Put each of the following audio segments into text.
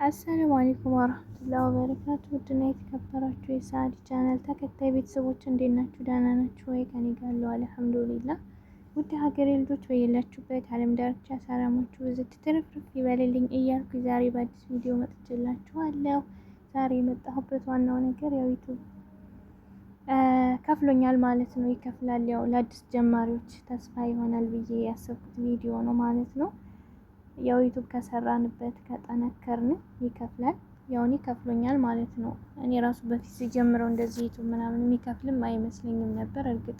አሰላሙ አለይኩም ወራህመቱላሂ ወበረካቱ። ውድና የተከበራችሁ የሰዓዲ ቻናል ተከታይ ቤተሰቦች እንዴት ናችሁ? ደህና ናችሁ ወይ? ከኔ ጋር አለሁ አልሐምዱሊላህ። ውድ ሀገሬ ልጆች በየላችሁበት ዓለም ዳርቻ ሰላማችሁ ብዝት ትርፍርፍ ይበልልኝ እያልኩ ዛሬ በአዲስ ቪዲዮ መጥቼላችኋለሁ። ዛሬ የመጣሁበት ዋናው ነገር ያው ዩቲዩብ ከፍሎኛል ማለት ነው። ይከፍላል። ያው ለአዲስ ጀማሪዎች ተስፋ ይሆናል ብዬ ያሰብኩት ቪዲዮ ነው ማለት ነው። ያው ዩቲዩብ ከሰራንበት ከጠነከርን ይከፍላል። ያው እኔ ከፍሎኛል ማለት ነው። እኔ ራሱ በፊት ሲጀምረው እንደዚህ ዩቲዩብ ምናምን የሚከፍልም አይመስለኝም ነበር። እርግጥ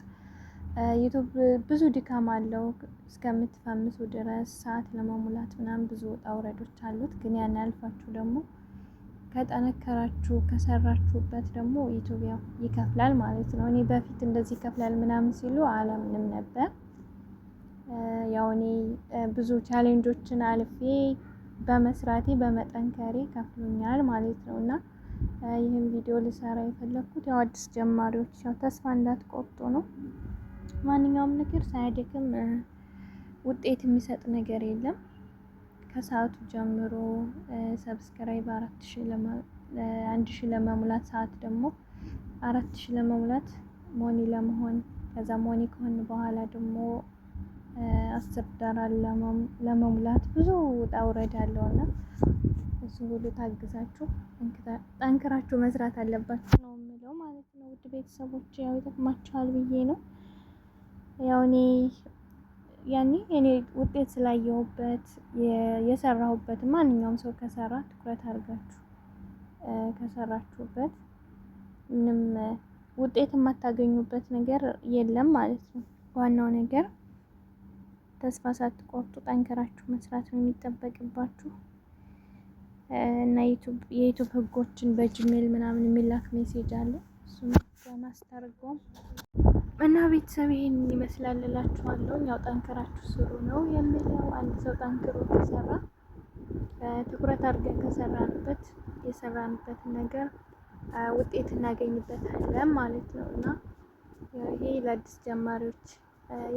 ዩቲዩብ ብዙ ድካም አለው እስከምትፈምሱ ድረስ ሰዓት ለመሙላት ምናምን ብዙ ውጣ ውረዶች አሉት። ግን ያን አልፋችሁ ደግሞ ከጠነከራችሁ ከሰራችሁበት ደግሞ ዩቲዩብ ያው ይከፍላል ማለት ነው። እኔ በፊት እንደዚህ ይከፍላል ምናምን ሲሉ አላምንም ነበር። ያው እኔ ብዙ ቻሌንጆችን አልፌ በመስራቴ በመጠንከሬ ከፍሎኛል ማለት ነው። እና ይህን ቪዲዮ ልሰራ የፈለኩት ያው አዲስ ጀማሪዎች ያው ተስፋ እንዳትቆርጡ ነው። ማንኛውም ነገር ሳያደክም ውጤት የሚሰጥ ነገር የለም። ከሰዓቱ ጀምሮ ሰብስክራይብ 1000 ለመሙላት ሰዓት ደግሞ 4000 ለመሙላት ሞኒ ለመሆን ከዛ ሞኒ ከሆነ በኋላ ደግሞ 10 ዶላር ለመሙላት ብዙ ውጣ ውረድ አለውና እሱ ሁሉ ታግዛችሁ ጠንክራችሁ መስራት አለባችሁ ነው የምለው ማለት ነው። ውድ ቤተሰቦች ያው ይጠቅማችኋል ብዬ ነው። ያው እኔ ውጤት ስላየሁበት የሰራሁበት ማንኛውም ሰው ከሰራ ትኩረት አድርጋችሁ ከሰራችሁበት ምንም ውጤት የማታገኙበት ነገር የለም ማለት ነው። ዋናው ነገር ተስፋ ሳትቆርጡ ጠንክራችሁ መስራት ነው የሚጠበቅባችሁ። እና የዩቲዩብ ህጎችን በጂሜል ምናምን የሚላክ ሜሴጅ አለ። እሱን በማስተርጎም እና ቤተሰብ ይሄን ይመስላል እላችኋለሁ። ያው ጠንክራችሁ ስሩ ነው የምለው። አንድ ሰው ጠንክሮ ከሰራ ትኩረት አድርገን ከሰራንበት የሰራንበትን ነገር ውጤት እናገኝበታለን ማለት ነው። እና ይሄ ለአዲስ ጀማሪዎች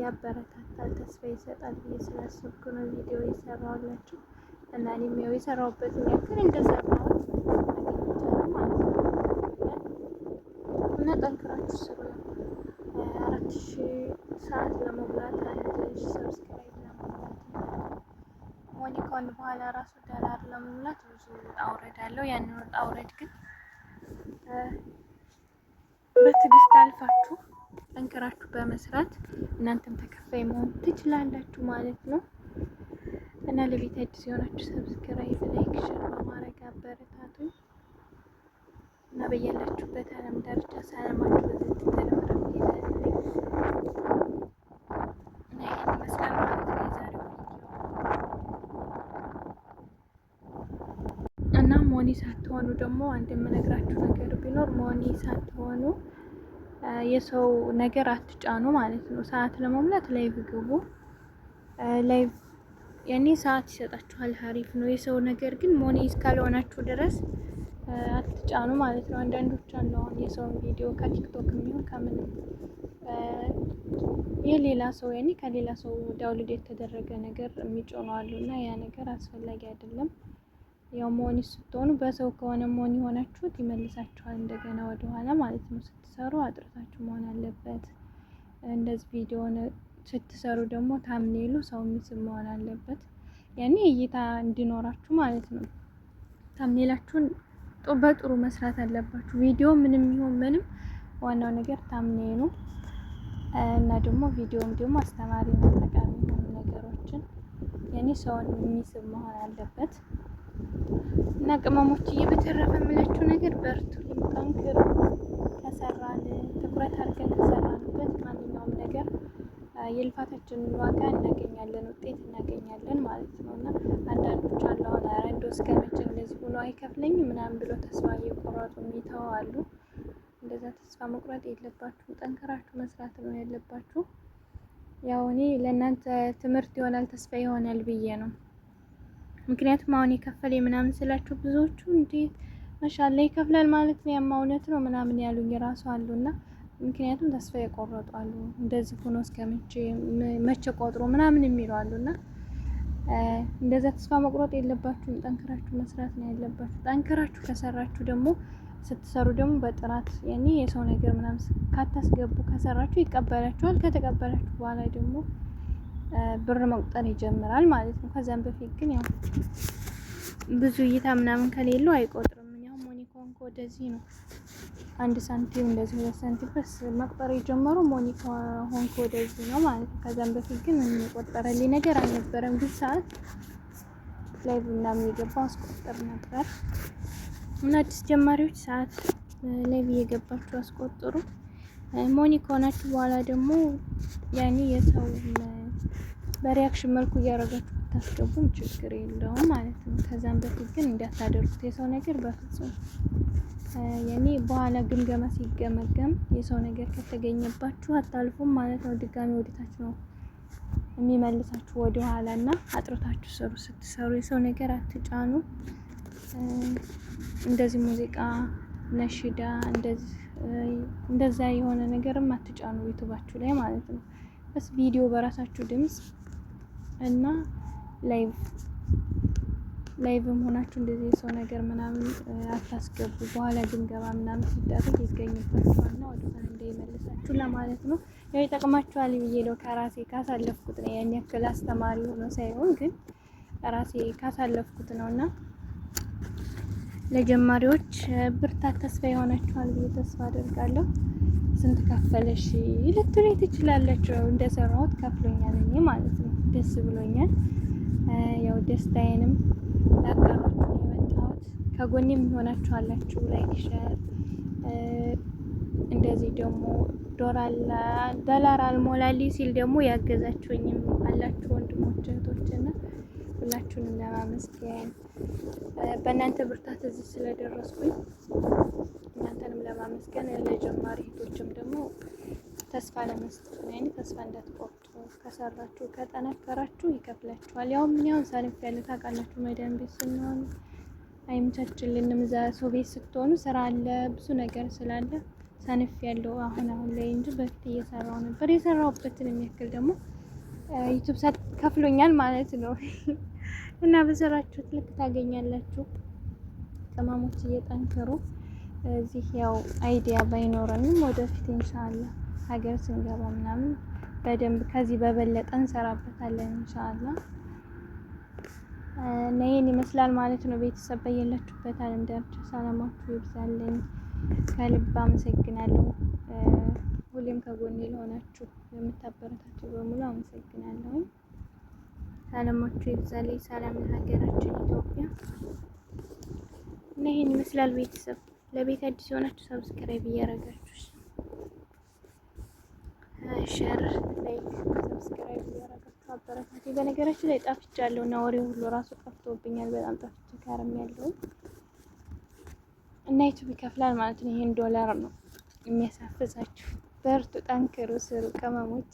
ያበረታታል፣ ተስፋ ይሰጣል ብዬ ስላሰብኩ ነው ቪዲዮ የሰራሁላችሁ። እና እኔም ያው የሰራሁበትን ያክል እንደሰራሁት አገኝቻለሁ ማለት ነው። እና ጠንክራችሁ ስሩ። 4000 ሰዓት ለመሙላት 1000 ሰብስክራይብ ለመሙላት ሞኒ ከሆነ በኋላ ራሱ ዶላር ለመሙላት ብዙ ውጣ ውረድ አለው። ያንን ውጣ ውረድ ግን በትዕግስት አልፋችሁ ጠንክራችሁ በመስራት እናንተም ተከፋይ መሆን ትችላላችሁ ማለት ነው። እና ለቤት አዲስ የሆናችሁ ሰብስክራይብ፣ ላይክ፣ ሼር በማድረግ አበረታቱኝ። እና በያላችሁበት ዓለም ዳርቻ ሰላማችሁ በዘት ተረፍረፍ ይበልልኝ። እና ይሄን ይመስላል ማለት ነው የዛሬው ቪዲዮ። እና ሞኒ ሳትሆኑ ደግሞ አንድ የምነግራችሁ ነገር ቢኖር ሞኒ ሳትሆኑ የሰው ነገር አትጫኑ ማለት ነው። ሰዓት ለመሙላት ላይቭ ግቡ። ላይቭ ያኔ ሰዓት ይሰጣችኋል፣ ሀሪፍ ነው። የሰው ነገር ግን ሞኒ እስካልሆናችሁ ድረስ አትጫኑ ማለት ነው። አንዳንዶች አሉ አሁን የሰውን ቪዲዮ ከቲክቶክ የሚሆን ከምንም የሌላ ሰው ያኔ ከሌላ ሰው ዳውንሎድ የተደረገ ነገር የሚጮኑ አሉ እና ያ ነገር አስፈላጊ አይደለም። ያው ሞኒ ስትሆኑ በሰው ከሆነ ሞኒ ሆናችሁት ይመልሳችኋል እንደገና ወደኋላ ማለት ነው። ስትሰሩ አጥርታችሁ መሆን አለበት። እንደዚህ ቪዲዮ ስትሰሩ ደግሞ ታምኔሉ ሰው የሚስብ መሆን አለበት። ያኔ እይታ እንዲኖራችሁ ማለት ነው። ታምኔላችሁን በጥሩ መስራት አለባችሁ። ቪዲዮ ምንም ይሁን ምንም ዋናው ነገር ታምኔሉ እና ደግሞ ቪዲዮም ደግሞ አስተማሪ እና ጠቃሚ የሆኑ ነገሮችን ያኔ ሰውን የሚስብ መሆን አለበት። እና ቅመሞችዬ በተረፈ የምላችሁ ነገር በርቱ፣ ጠንክሩ። ከሰራን ትኩረት አድርገን ከሰራንበት ማንኛውም ነገር የልፋታችንን ዋጋ እናገኛለን፣ ውጤት እናገኛለን ማለት ነው። እና አንዳንዶች አሉ አሁን ኧረ እንደው እስከ መቼ እንደዚህ ሆኖ አይከፍለኝም ምናምን ብሎ ተስፋ እየቆረጡ የሚተው አሉ። እንደዛ ተስፋ መቁረጥ የለባችሁ፣ ጠንክራችሁ መስራት ነው ያለባችሁ። ያው እኔ ለእናንተ ትምህርት ይሆናል ተስፋ ይሆናል ብዬ ነው። ምክንያቱም አሁን የከፈለ ምናምን ስላችሁ ብዙዎቹ እንዴት ማሻአላ ይከፍላል ማለት ነው ያማ እውነት ነው ምናምን ያሉኝ ራሱ አሉና ምክንያቱም ተስፋ የቆረጡ አሉ። እንደዚህ ሆኖ እስከ መቼ ቆጥሮ ምናምን የሚሉ አሉና እንደዛ ተስፋ መቁረጥ የለባችሁም። ጠንክራችሁ መስራት ነው ያለባችሁ። ጠንክራችሁ ከሰራችሁ ደግሞ ስትሰሩ ደግሞ በጥራት ያኔ የሰው ነገር ምናምን ካታስገቡ ከሰራችሁ ይቀበላችኋል። ከተቀበላችሁ በኋላ ደግሞ ብር መቁጠር ይጀምራል ማለት ነው። ከዛም በፊት ግን ያው ብዙ እይታ ምናምን ከሌለው አይቆጥርም። ያው ሞኒኮ ወደዚህ ነው 1 ሳንቲም እንደዚህ 2 ሳንቲም በስ መቁጠር የጀመረው ሞኒኮ ሆንኮ ወደዚህ ነው ማለት ነው። ከዛም በፊት ግን ምንም የቆጠረልኝ ነገር አልነበረም። ግን ሰዓት ላይ ምናምን የገባው አስቆጥር ነበር እና አዲስ ጀማሪዎች ሰዓት ላይ እየገባችሁ አስቆጥሩ። ሞኒኮ ሆናችሁ በኋላ ደግሞ ያኔ የሰው በሪያክሽን መልኩ እያደረጋችሁ ብታስገቡም ችግር የለውም ማለት ነው። ከዛም በፊት ግን እንዳታደርጉት የሰው ነገር በፍጹም ያኔ በኋላ ግምገማ ሲገመገም የሰው ነገር ከተገኘባችሁ አታልፉም ማለት ነው። ድጋሚ ወደታች ነው የሚመልሳችሁ ወደ ኋላ እና አጥርታችሁ ስሩ። ስትሰሩ የሰው ነገር አትጫኑ። እንደዚህ ሙዚቃ ነሽዳ እንደዛ የሆነ ነገርም አትጫኑ ዩቲዩባችሁ ላይ ማለት ነው። በስ ቪዲዮ በራሳችሁ ድምጽ እና ላይቭም ሆናችሁ እንደዚህ የሰው ነገር ምናምን አታስገቡ። በኋላ ግምገማ ምናምን ሲደረግ ይገኝባችኋል እና ወደ ኋላ እንዳይመልሳችሁ ለማለት ነው። ያው ይጠቅማችኋል ብዬ ነው ከራሴ ካሳለፍኩት ነው። ያን ያክል አስተማሪ ሆኖ ሳይሆን ግን ራሴ ካሳለፍኩት ነውና ለጀማሪዎች ብርታት ተስፋ ይሆናችኋል ብዬ ተስፋ አደርጋለሁ። ስንት ከፈለሽ ልትሉኝ ትችላላችሁ። እንደሰራሁት ከፍሎኛል እኔ ማለት ነው። ደስ ብሎኛል። ያው ደስታዬንም ላጋራችሁ የመጣሁት ከጎኔም ይሆናችኋላችሁ። ላይክ ሼር እንደዚህ ደግሞ ዶላር አልሞላልኝ ሲል ደግሞ ያገዛችሁኝም አላችሁ ወንድሞች እህቶችና ሁላችሁንም ለማመስገን በእናንተ ብርታት እዚህ ስለደረስኩኝ እናንተንም ለማመስገን ለጀማሪ እህቶችም ደግሞ ተስፋ ለመስጠት ነው። ያኔ ተስፋ እንዳትቆርጡ ከሰራችሁ ከጠነከራችሁ ይከፍላችኋል። ያው ምን ያው ሳልፍ ያለ ታውቃላችሁ። መዳን ቤት ስንሆን አይመቻችልንም። እዛ ሰው ቤት ስትሆኑ ስራ አለ፣ ብዙ ነገር ስላለ ሳንፍ ያለው አሁን ላይ እንጂ በፊት እየሰራው ነበር። የሰራውበትን የሚያክል ደግሞ ዩቲዩብ ከፍሎኛል ማለት ነው። እና በሰራችሁት ልክ ታገኛላችሁ። ቅመሞች እየጠንከሩ እዚህ ያው አይዲያ ባይኖረንም ወደፊት ኢንሻአላህ ሀገር ስንገባ ምናምን በደንብ ከዚህ በበለጠ እንሰራበታለን ኢንሻአላህ። እና ይሄን ይመስላል ማለት ነው። ቤተሰብ በየላችሁበት ዓለም ዳርቻ ሰላማችሁ ይብዛልኝ። ከልብ አመሰግናለሁ። ሁሌም ከጎኔ ለሆናችሁ የምታበረታችሁ በሙሉ አመሰግናለሁ። ሰላማችሁ ይብዛልኝ። ሰላም ለሀገራችን ኢትዮጵያ። እና ይሄን ይመስላል ቤተሰብ። ለቤት አዲስ የሆናችሁ ሰብስክራይብ እያደረጋችሁ ሼር፣ ላይክ፣ ሰብስክራይብ እያደረጋችሁ አበረታቱ። በነገራችን ላይ ጠፍቻለሁ እና ወሬው ሁሉ ራሱ ጠፍቶብኛል። በጣም ጠፍቼ ካርም ያለው እና ዩቲዩብ ይከፍላል ማለት ነው። ይሄን ዶላር ነው የሚያሳፍዛችሁ። በርቱ፣ ጠንክሩ፣ ስሩ ቅመሞች።